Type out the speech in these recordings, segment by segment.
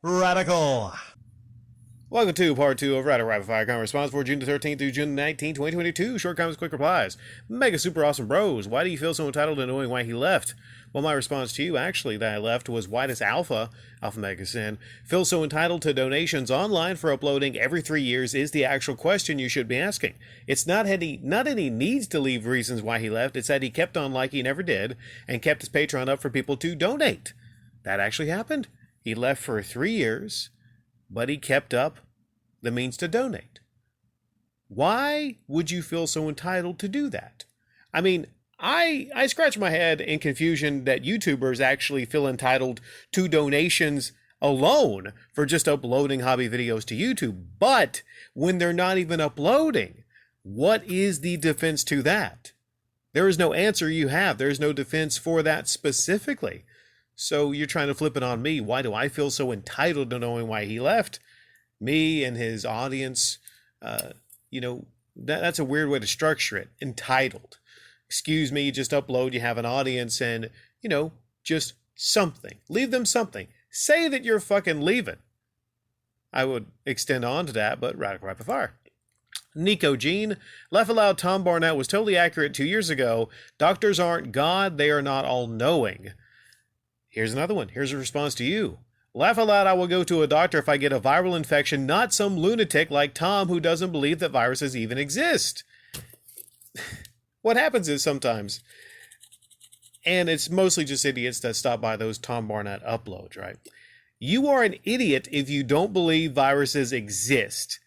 Radical. Welcome to part 2 of Radical Rapid Fire Comment Response for June the 13th through June 19th, 2022. Short comments, quick replies. Mega super awesome bros. Why do you feel so entitled to knowing why he left? Well, my response to you, actually, that I left was, why does Alpha Mega Sin, feel so entitled to donations online for uploading every 3 years is the actual question you should be asking. It's not that he needs to leave reasons why he left. It's that he kept on like he never did and kept his Patreon up for people to donate. That actually happened. He left for 3 years, but he kept up the means to donate. Why would you feel so entitled to do that? I mean, I scratch my head in confusion that YouTubers actually feel entitled to donations alone for just uploading hobby videos to YouTube. But when they're not even uploading, what is the defense to that? There is no answer you have. There's no defense for that specifically. So you're trying to flip it on me. Why do I feel so entitled to knowing why he left? Me and his audience, that's a weird way to structure it. Entitled. Excuse me, you just upload, you have an audience and, just something. Leave them something. Say that you're fucking leaving. I would extend on to that, but Radical Rapid Fire. Nico Jean, Laugh Aloud Tom Barnett was totally accurate 2 years ago. Doctors aren't God, they are not all-knowing. Here's another one. Here's a response to you. Laugh aloud, I will go to a doctor if I get a viral infection, not some lunatic like Tom who doesn't believe that viruses even exist. What happens is sometimes, and it's mostly just idiots that stop by those Tom Barnett uploads, right? You are an idiot if you don't believe viruses exist.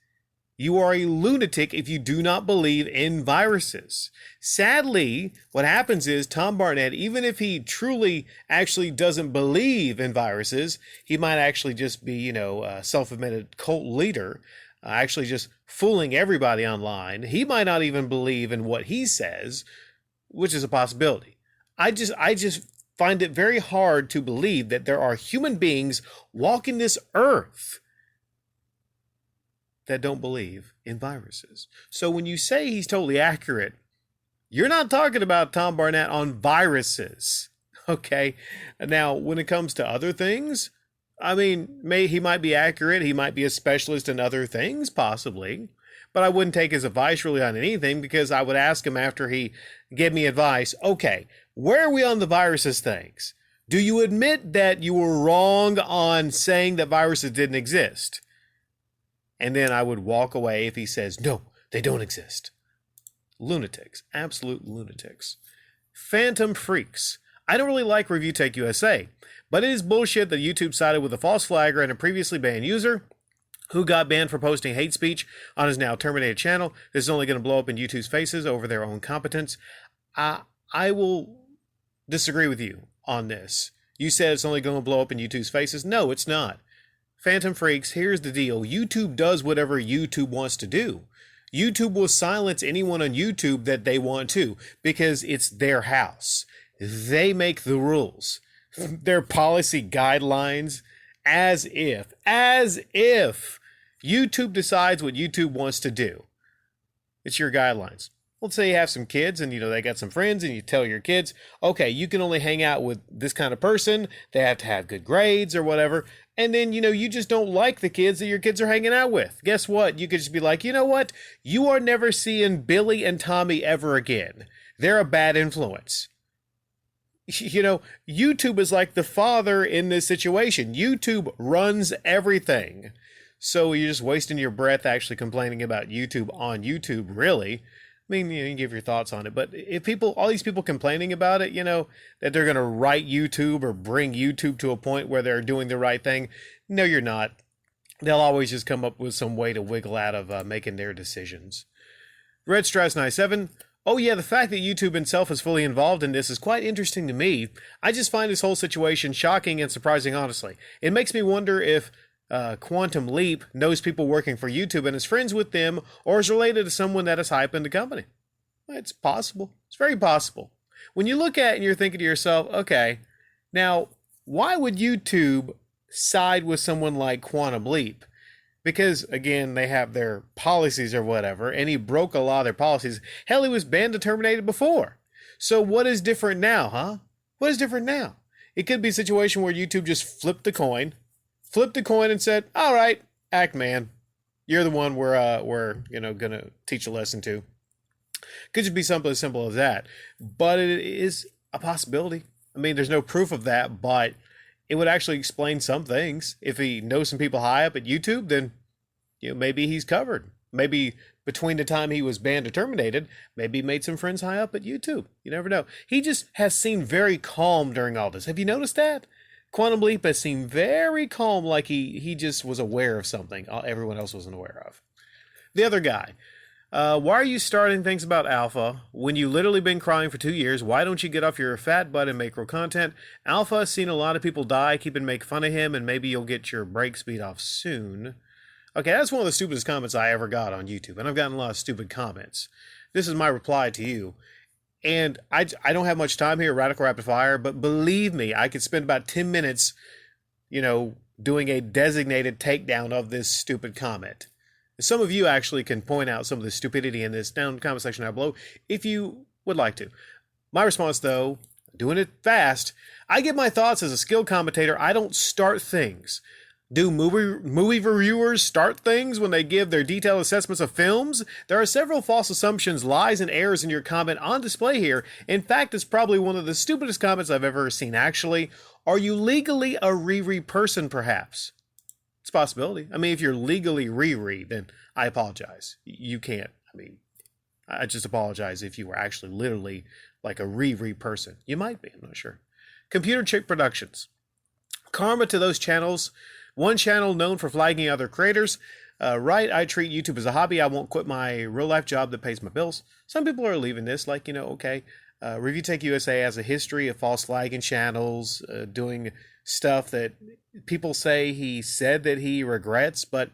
You are a lunatic if you do not believe in viruses. Sadly, what happens is Tom Barnett, even if he truly actually doesn't believe in viruses, he might actually just be, a self-admitted cult leader, actually just fooling everybody online. He might not even believe in what he says, which is a possibility. I just find it very hard to believe that there are human beings walking this earth that don't believe in viruses. So when you say he's totally accurate, you're not talking about Tom Barnett on viruses, okay? Now, when it comes to other things, I mean, he might be accurate. He might be a specialist in other things, possibly. But I wouldn't take his advice really on anything because I would ask him after he gave me advice, okay, where are we on the viruses things? Do you admit that you were wrong on saying that viruses didn't exist? And then I would walk away if he says, no, they don't exist. Lunatics. Absolute lunatics. Phantom Freaks. I don't really like Review Tech USA, but it is bullshit that YouTube sided with a false flagger and a previously banned user who got banned for posting hate speech on his now terminated channel. This is only going to blow up in YouTube's faces over their own competence. I will disagree with you on this. You said it's only going to blow up in YouTube's faces. No, it's not. Phantom Freaks, here's the deal. YouTube does whatever YouTube wants to do. YouTube will silence anyone on YouTube that they want to because it's their house. They make the rules. Their policy guidelines, as if YouTube decides what YouTube wants to do. It's your guidelines. Let's say you have some kids and, they got some friends and you tell your kids, okay, you can only hang out with this kind of person. They have to have good grades or whatever. And then, you just don't like the kids that your kids are hanging out with. Guess what? You could just be like, you know what? You are never seeing Billy and Tommy ever again. They're a bad influence. YouTube is like the father in this situation. YouTube runs everything. So you're just wasting your breath actually complaining about YouTube on YouTube, really. I mean, you can give your thoughts on it, but if all these people complaining about it, that they're going to right YouTube or bring YouTube to a point where they're doing the right thing, no, you're not. They'll always just come up with some way to wiggle out of making their decisions. Red Strauss 97. Oh yeah, the fact that YouTube itself is fully involved in this is quite interesting to me. I just find this whole situation shocking and surprising, honestly. It makes me wonder if Quantum Leap knows people working for YouTube and is friends with them or is related to someone that is hype in the company. It's possible. It's very possible. When you look at it and you're thinking to yourself, okay, now why would YouTube side with someone like Quantum Leap? Because, again, they have their policies or whatever, and he broke a lot of their policies. Hell, he was banned and terminated before. So what is different now, huh? What is different now? It could be a situation where YouTube just flipped the coin flipped a coin and said, all right, Act Man, you're the one we're gonna teach a lesson to. Could just be something as simple as that. But it is a possibility. I mean, there's no proof of that, but it would actually explain some things. If he knows some people high up at YouTube, then maybe he's covered. Maybe between the time he was banned or terminated, maybe he made some friends high up at YouTube. You never know. He just has seemed very calm during all this. Have you noticed that? Quantum Leap has seemed very calm, like he just was aware of something everyone else wasn't aware of. The other guy. Why are you starting things about Alpha when you literally been crying for 2 years? Why don't you get off your fat butt and make real content? Alpha has seen a lot of people die. Keep and make fun of him, and maybe you'll get your break speed off soon. Okay, that's one of the stupidest comments I ever got on YouTube, and I've gotten a lot of stupid comments. This is my reply to you. And I don't have much time here, Radical Rapid Fire, but believe me, I could spend about 10 minutes, doing a designated takedown of this stupid comment. Some of you actually can point out some of the stupidity in this down in the comment section down below if you would like to. My response, though, doing it fast, I give my thoughts as a skilled commentator. I don't start things. Do movie reviewers start things when they give their detailed assessments of films? There are several false assumptions, lies, and errors in your comment on display here. In fact, it's probably one of the stupidest comments I've ever seen, actually. Are you legally a Riri person, perhaps? It's a possibility. I mean, if you're legally Riri, then I apologize. You can't. I mean, I just apologize if you were actually literally like a Riri person. You might be, I'm not sure. Computer Chick Productions. Karma to those channels. One channel known for flagging other creators. Right, I treat YouTube as a hobby. I won't quit my real-life job that pays my bills. Some people are leaving this, like, okay. Review Tech USA has a history of false flagging channels, doing stuff that people say he said that he regrets, but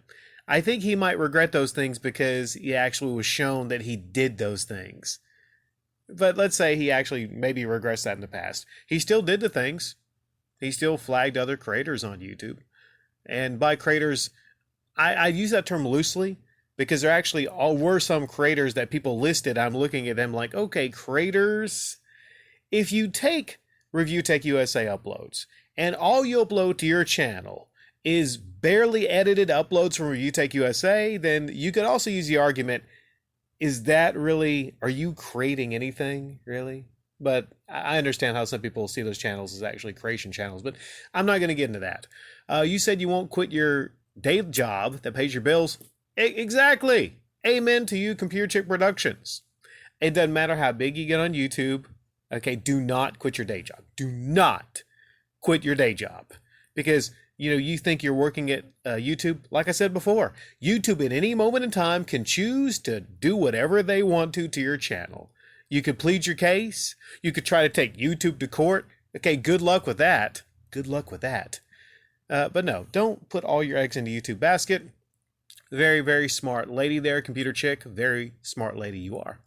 I think he might regret those things because he actually was shown that he did those things. But let's say he actually maybe regrets that in the past. He still did the things. He still flagged other creators on YouTube. And by creators, I use that term loosely because there actually were some creators that people listed. I'm looking at them like, okay, creators. If you take Review Tech USA uploads and all you upload to your channel is barely edited uploads from Review Tech USA, then you could also use the argument, is that really, are you creating anything, really? But I understand how some people see those channels as actually creation channels, but I'm not going to get into that. You said you won't quit your day job that pays your bills. Exactly. Amen to you, Computer Chick Productions. It doesn't matter how big you get on YouTube. Okay, do not quit your day job. Do not quit your day job. Because, you think you're working at YouTube. Like I said before, YouTube at any moment in time can choose to do whatever they want to your channel. You could plead your case. You could try to take YouTube to court. Okay, good luck with that. Good luck with that. But no, don't put all your eggs in the YouTube basket. Very, very smart lady there, Computer Chick. Very smart lady you are.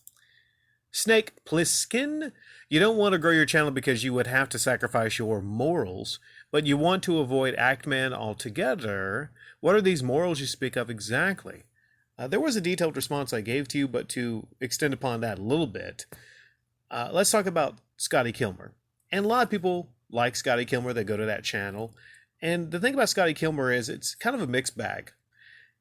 Snake Pliskin. You don't want to grow your channel because you would have to sacrifice your morals, but you want to avoid Actman altogether. What are these morals you speak of exactly? There was a detailed response I gave to you, but to extend upon that a little bit, let's talk about Scotty Kilmer. And a lot of people like Scotty Kilmer. They go to that channel. And the thing about Scotty Kilmer is it's kind of a mixed bag.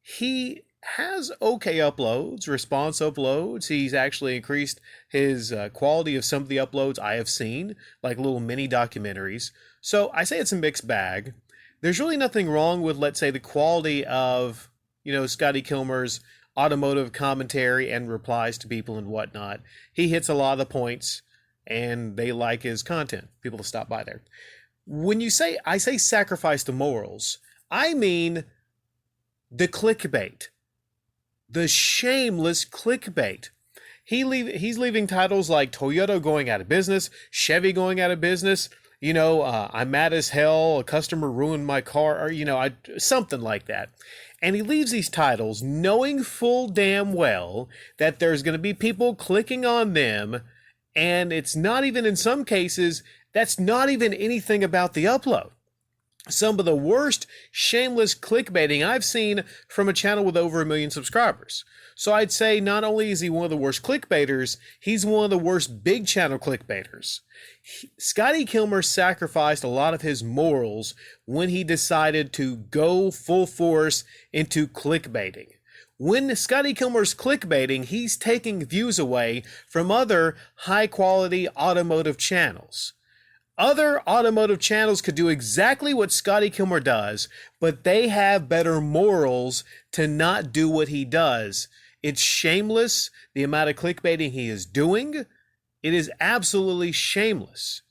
He has okay uploads, response uploads. He's actually increased his quality of some of the uploads I have seen, like little mini documentaries. So I say it's a mixed bag. There's really nothing wrong with, let's say, the quality of, Scotty Kilmer's automotive commentary and replies to people and whatnot. He hits a lot of the points and they like his content. People to stop by there. When I say sacrifice the morals, I mean the clickbait. The shameless clickbait. He's leaving titles like Toyota going out of business, Chevy going out of business, I'm mad as hell, a customer ruined my car, or, something like that. And he leaves these titles knowing full damn well that there's going to be people clicking on them, and it's not even, in some cases, that's not even anything about the upload. some of the worst shameless clickbaiting I've seen from a channel with over 1 million subscribers. So I'd say not only is he one of the worst clickbaiters, he's one of the worst big channel clickbaiters. Scotty Kilmer sacrificed a lot of his morals when he decided to go full force into clickbaiting. When Scotty Kilmer's clickbaiting, he's taking views away from other high-quality automotive channels. Other automotive channels could do exactly what Scotty Kilmer does, but they have better morals to not do what he does. It's shameless, the amount of clickbaiting he is doing. It is absolutely shameless.